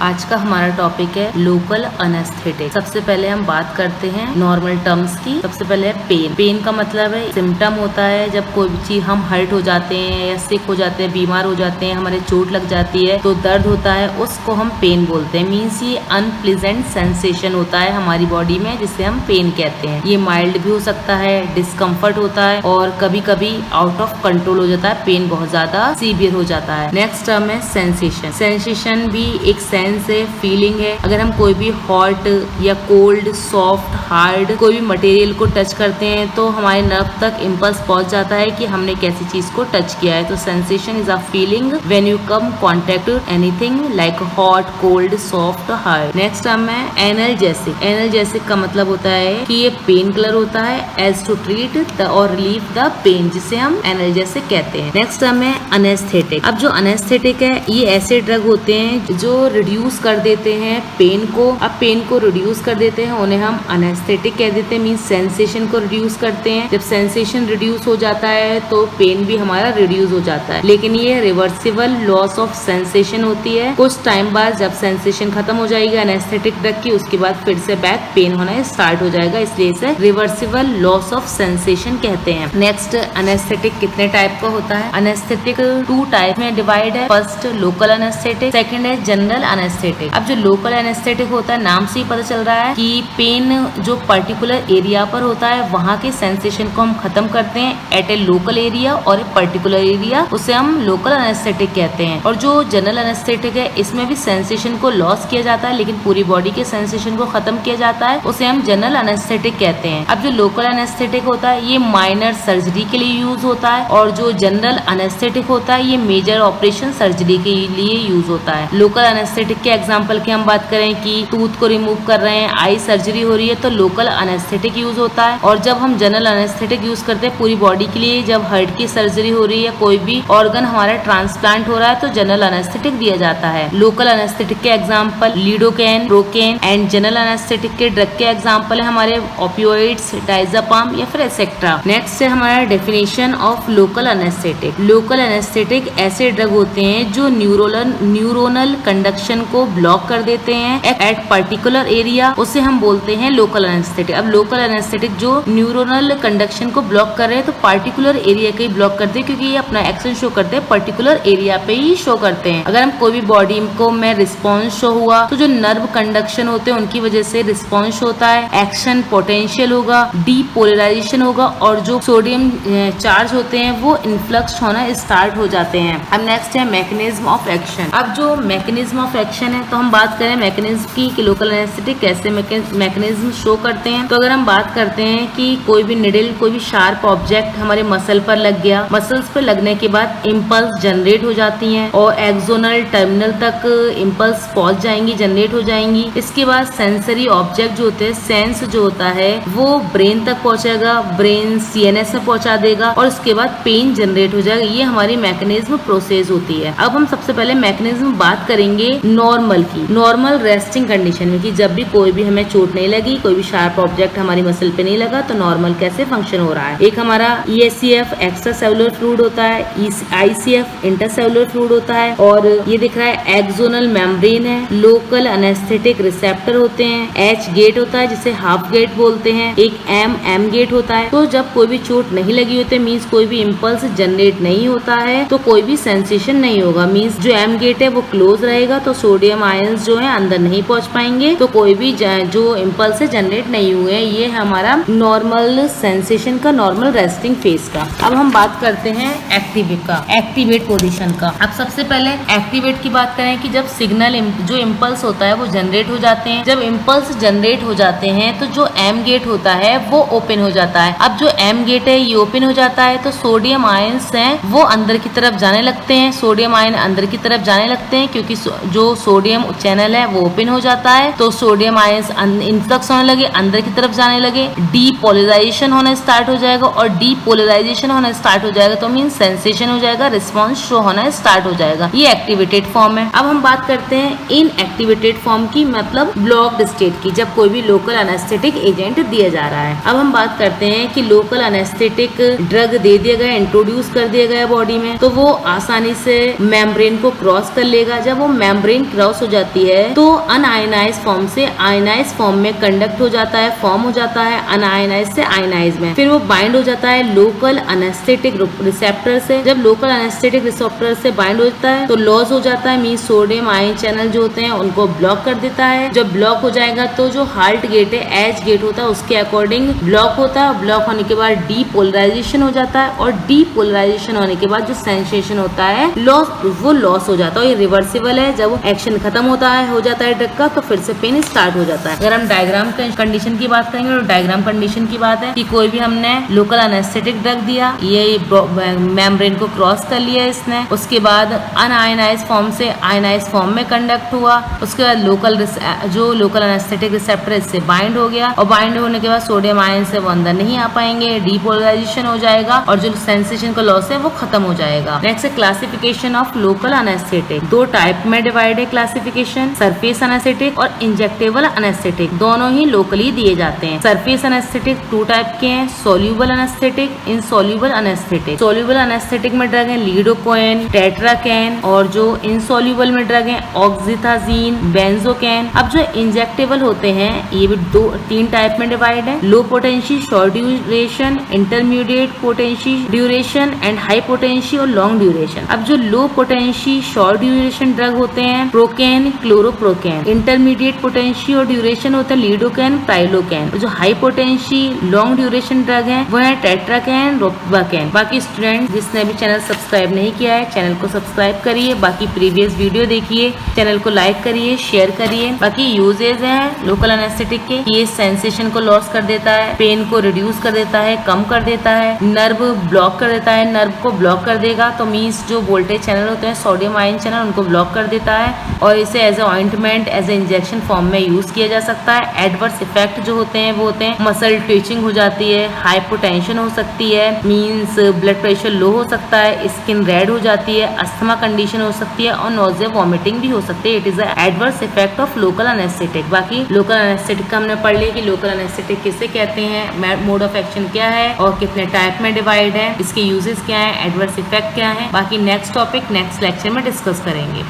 आज का हमारा टॉपिक है लोकल अनेस्थेटिक। सबसे पहले हम बात करते हैं नॉर्मल टर्म्स की। सबसे पहले है पेन। पेन का मतलब है सिम्टम होता है जब कोई भी चीज हम हर्ट हो जाते हैं या सिक हो जाते हैं, बीमार हो जाते हैं, हमारे चोट लग जाती है तो दर्द होता है, उसको हम पेन बोलते हैं। मीन्स ये अनप्लीजेंट सेंसेशन होता है हमारी बॉडी में जिसे हम पेन कहते हैं। ये माइल्ड भी हो सकता है, डिस्कम्फर्ट होता है और कभी कभी आउट ऑफ कंट्रोल हो जाता है, पेन बहुत ज्यादा सीवियर हो जाता है। नेक्स्ट टर्म है सेंसेशन। सेंसेशन भी एक सेंस है, फीलिंग है। अगर हम कोई भी हॉट या कोल्ड, सॉफ्ट, हार्ड कोई भी मटेरियल को टच करते हैं तो हमारे नर्व तक इम्पल्स पहुंच जाता है कि हमने कैसी चीज को टच किया है। तो sensation is a feeling when you come contact anything like hot, cold, soft, hard. Next term है एनाल्जेसिक। एनाल्जेसिक का मतलब होता है कि ये पेन किलर होता है एज टू ट्रीट और रिलीव द पेन, जिसे हम एनाल्जेसिक कहते हैं। नेक्स्ट टर्म है अनेस्थेटिक। अब जो अनेस्थेटिक है ये ऐसे ड्रग होते हैं जो रिड्यूस कर देते हैं पेन को। अब पेन को रिड्यूस कर देते हैं, उन्हें हम अनेस्थेटिक कह देते हैं। मींस सेंसेशन को रिड्यूस करते हैं। जब सेंसेशन रिड्यूस हो जाता है तो पेन भी हमारा रिड्यूस हो जाता है, लेकिन ये रिवर्सिबल लॉस ऑफ सेंसेशन होती है। कुछ टाइम बाद जब सेंसेशन खत्म हो जाएगी अनेस्थेटिक ड्रग की, उसके बाद फिर से बैक पेन होना स्टार्ट हो जाएगा, इसलिए इसे रिवर्सिबल लॉस ऑफ सेंसेशन कहते हैं। नेक्स्ट, अनेस्थेटिक कितने टाइप का होता है? अनेस्थेटिक 2 टाइप में डिवाइड है। फर्स्ट लोकल अनेस्थेटिक, सेकंड है जनरल अनेस्थेटिक। अब जो लोकल अनेस्थेटिक होता है, नाम से ही पता चल रहा है कि पेन जो पर्टिकुलर एरिया पर होता है वहां के सेंसेशन को हम खत्म करते हैं एट ए लोकल एरिया और ए पर्टिकुलर एरिया, उसे हम लोकल अनेस्थेटिक कहते हैं। और जो जनरल अनेस्थेटिक है इसमें भी सेंसेशन को लॉस किया जाता है लेकिन पूरी बॉडी के सेंसेशन को खत्म किया जाता है, उसे हम जनरल अनेस्थेटिक कहते हैं। अब जो लोकल अनेस्थेटिक होता है ये माइनर सर्जरी के लिए यूज होता है और जो जनरल अनेस्थेटिक होता है ये मेजर ऑपरेशन सर्जरी के लिए यूज होता है। लोकल अनेस्थेटिक के एग्जांपल की हम बात करें कि टूथ को रिमूव कर रहे हैं, आई सर्जरी हो रही है तो लोकल अनेस्थेटिक यूज होता है। और जब हम जनरल अनेस्थेटिक यूज करते हैं पूरी बॉडी के लिए, जब हार्ट की सर्जरी हो रही है, कोई भी ऑर्गन हमारा ट्रांसप्लांट हो रहा है तो जनरल अनेस्थेटिक दिया जाता है। लोकल अनेस्थेटिक के example lidocaine, procaine and general anaesthetic के ड्रग के एग्जांपल है हमारे ओपियोइड्स, डायज़ेपाम या फिर एसेट्रा। नेक्स्ट है हमारा definition of local anaesthetic. Local anaesthetic ऐसे ड्रग होते हैं जो न्यूरोनल कंडक्शन को ब्लॉक कर देते हैं एट पर्टिकुलर एरिया, उसे हम बोलते हैं लोकल अनेस्थेटिक। अब लोकल अनेस्थेटिक जो न्यूरोनल कंडक्शन को ब्लॉक कर रहे हैं तो पर्टिकुलर एरिया के ही ब्लॉक करते हैं, क्योंकि ये अपना एक्शन शो करते हैं पर्टिकुलर एरिया पे ही शो करते हैं। अगर हम कोई भी बॉडी को में रिस्पॉन्स शो हुआ तो जो नर्व कंडक्शन होते हैं उनकी वजह से रिस्पॉन्स होता है, एक्शन पोटेंशियल होगा, डीपोलराइजेशन होगा और जो सोडियम चार्ज होते हैं वो इन्फ्लक्स होना स्टार्ट हो जाते हैं। अब नेक्स्ट है मैकेनिज्म ऑफ एक्शन। अब जो मैकेनिज्म ऑफ एक्शन है तो हम बात करें मैकेनिज्म की कि लोकल एनेस्थेटिक कैसे मैकेनिज्म शो करते हैं। तो अगर हम बात करते हैं कि कोई भी निडल, कोई भी शार्प ऑब्जेक्ट हमारे मसल पर लग गया, मसल्स पर लगने के बाद इम्पल्स जनरेट हो जाती हैं और एक्सोनल टर्मिनल तक इम्पल्स पहुंच जाएंगी, जनरेट हो जाएंगी। इसके बाद सेंसरी ऑब्जेक्ट जो होते हैं, सेंस जो होता है वो ब्रेन तक पहुंचेगा, ब्रेन सीएनएस में पहुंचा देगा और उसके बाद पेन जनरेट हो जाएगा। ये हमारी मैकेनिज्म प्रोसेस होती है। अब हम सबसे पहले मैकेनिज्म बात करेंगे नॉर्मल की। नॉर्मल रेस्टिंग कंडीशन में कि जब भी कोई भी हमें चोट नहीं लगी, कोई भी शार्प ऑब्जेक्ट हमारी मसल पे नहीं लगा तो नॉर्मल कैसे फंक्शन हो रहा है। एक हमारा ESCF एक्स्ट्रा सेलुलर फ्लूइड होता है, ICF इंटरसेलुलर फ्लूइड होता है और ये दिख रहा है एक्सोनल मेम्ब्रेन है। लोकल अनेस्थेटिक रिसेप्टर होते हैं, H गेट होता है जिसे हाफ गेट बोलते हैं, एक M गेट होता है। तो जब कोई भी चोट नहीं लगी होती मीन्स कोई भी इम्पल्स जनरेट नहीं होता है तो कोई भी सेंसेशन नहीं होगा। मीन्स जो M गेट है वो क्लोज रहेगा तो सोडियम आयंस जो है अंदर नहीं पहुंच पाएंगे, तो कोई भी जो इम्पल्स जनरेट नहीं हुए। ये हमारा नॉर्मल सेंसेशन का, नॉर्मल रेस्टिंग फेज का। अब हम बात करते हैं एक्टिवेट का, एक्टिवेट पोजीशन का। अब सबसे पहले एक्टिवेट की बात करें कि जब सिग्नल जो इम्पल्स होता है वो जनरेट हो जाते हैं। जब इम्पल्स जनरेट हो जाते हैं तो जो M गेट होता है वो ओपन हो जाता है। अब जो M गेट है ये ओपन हो जाता है तो सोडियम आयंस हैं वो अंदर की तरफ जाने लगते हैं, सोडियम आयन अंदर की तरफ जाने लगते हैं क्योंकि जो सोडियम चैनल है वो ओपन हो जाता है तो सोडियम आयंस इन्फ्लक्स होने लगे, अंदर की तरफ जाने लगे, डीपोलराइजेशन होना स्टार्ट हो जाएगा और डीपोलराइजेशन होना स्टार्ट हो जाएगा तो मीन सेंसेशन हो जाएगा, रिस्पॉन्स शो होना स्टार्ट हो जाएगा। ये एक्टिवेटेड फॉर्म है। अब हम बात करते हैं इन एक्टिवेटेड फॉर्म की, मतलब ब्लॉक्ड स्टेट की, जब कोई भी लोकल अनेस्थेटिक एजेंट दिया जा रहा है। अब हम बात करते हैं कि लोकल अनेस्थेटिक ड्रग दे दिया गया, इंट्रोड्यूस कर दिया गया बॉडी में, तो वो आसानी से मेम्ब्रेन को क्रॉस कर लेगा। जब वो मेम्ब्रेन क्रॉस हो जाती है तो अनआयनाइज फॉर्म से आयनाइज फॉर्म में कंडक्ट हो जाता है, फॉर्म हो जाता है अनआयनाइज से आयनाइज में, फिर वो बाइंड हो जाता है लोकल एनेस्थेटिक रिसेप्टर से। जब लोकल एनेस्थेटिक रिसेप्टर से बाइंड हो जाता है तो लॉस हो जाता है, मीन सोडियम आयन चैनल जो होते हैं उनको ब्लॉक कर देता है। जब ब्लॉक हो जाएगा तो जो हार्ट गेट है, एज गेट होता है, उसके अकॉर्डिंग ब्लॉक होता है। ब्लॉक होने के बाद डीपोलराइजेशन हो जाता है और डीपोलराइजेशन होने के बाद जो सेंसेशन होता है लॉस, वो लॉस हो जाता है। ये रिवर्सिबल है, जब एक्शन खत्म होता है हो जाता है ड्रग का तो फिर से पेन स्टार्ट हो जाता है। अगर हम डायग्राम कंडीशन की बात करेंगे तो डायग्राम कंडीशन की बात है कि कोई भी हमने लोकल एनेस्थेटिक ड्रग दिया, ये मेम्ब्रेन को क्रॉस कर लिया इसने, उसके बाद अनआयनाइज फॉर्म से आयनाइज फॉर्म में कंडक्ट हुआ, उसके बाद लोकल एनेस्थेटिक रिसेप्टर इससे बाइंड हो गया और बाइंड होने के बाद सोडियम आयन से वो अंदर नहीं आ पाएंगे, डीपोलराइजेशन हो जाएगा और जो सेंसेशन का लॉस है वो खत्म हो जाएगा। नेक्स्ट है क्लासिफिकेशन ऑफ लोकल एनेस्थेटिक। दो टाइप में डिवाइड है क्लासिफिकेशन, सरफेस एनेस्थेटिक और इंजेक्टेबल एनेस्थेटिक, दोनों ही लोकली दिए जाते हैं। सरफेस एनेस्थेटिक टू टाइप के हैं, soluble anaesthetic, insoluble anaesthetic. Soluble anaesthetic में ड्रग है लिडोकोइन, टेट्राकेन, और जो इनसोल्यूबल में ड्रग है ऑक्सीथाजीन, बेंजोकेन। अब जो इंजेक्टेबल होते हैं ये भी तीन टाइप में डिवाइड है, low potency short duration, intermediate potency duration and high potency और लॉन्ग ड्यूरेशन। अब जो low potency short duration drug होते हैं प्रोकेन, क्लोरोप्रोकेन, इंटरमीडिएट पोटेंसी और ड्यूरेशन होता है लीडोकेन, प्राइलोकेन। जो high potency long duration drug है वो है टेट्राकेन, रोपिवाकेन। बाकी स्टूडेंट जिसने भी चैनल सब्सक्राइब नहीं किया है चैनल को सब्सक्राइब करिए, बाकी प्रीवियस वीडियो देखिए, चैनल को लाइक करिए, शेयर करिए। बाकी यूजेज है लोकल एनेस्थेटिक के, ये सेंसेशन को लॉस कर देता है, पेन को रिड्यूस कर देता है, कम कर देता है, नर्व ब्लॉक कर देता है, नर्व को ब्लॉक कर देगा तो मीन्स जो वोल्टेज चैनल होते हैं सोडियम आयन चैनल उनको ब्लॉक कर देता है और इसे as a ointment, as a injection form में यूज किया जा सकता है। एडवर्स इफेक्ट जो होते हैं वो होते हैं मसल ट्विचिंग हो जाती है, हाइपोटेंशन हो सकती है, मीन्स ब्लड प्रेशर लो हो सकता है, स्किन रेड हो जाती है, अस्थमा कंडीशन हो सकती है और नोजिया वॉमिटिंग भी हो सकती है। It is adverse effect of local anaesthetic. बाकी लोकल एनेस्थेटिक का हमने पढ़ लिया कि लोकल एनेस्थेटिक किसे कहते हैं, मोड ऑफ एक्शन क्या है और कितने टाइप में डिवाइड है, इसके यूजेस क्या है, एडवर्स इफेक्ट क्या है। बाकी नेक्स्ट टॉपिक नेक्स्ट लेक्चर में डिस्कस करेंगे।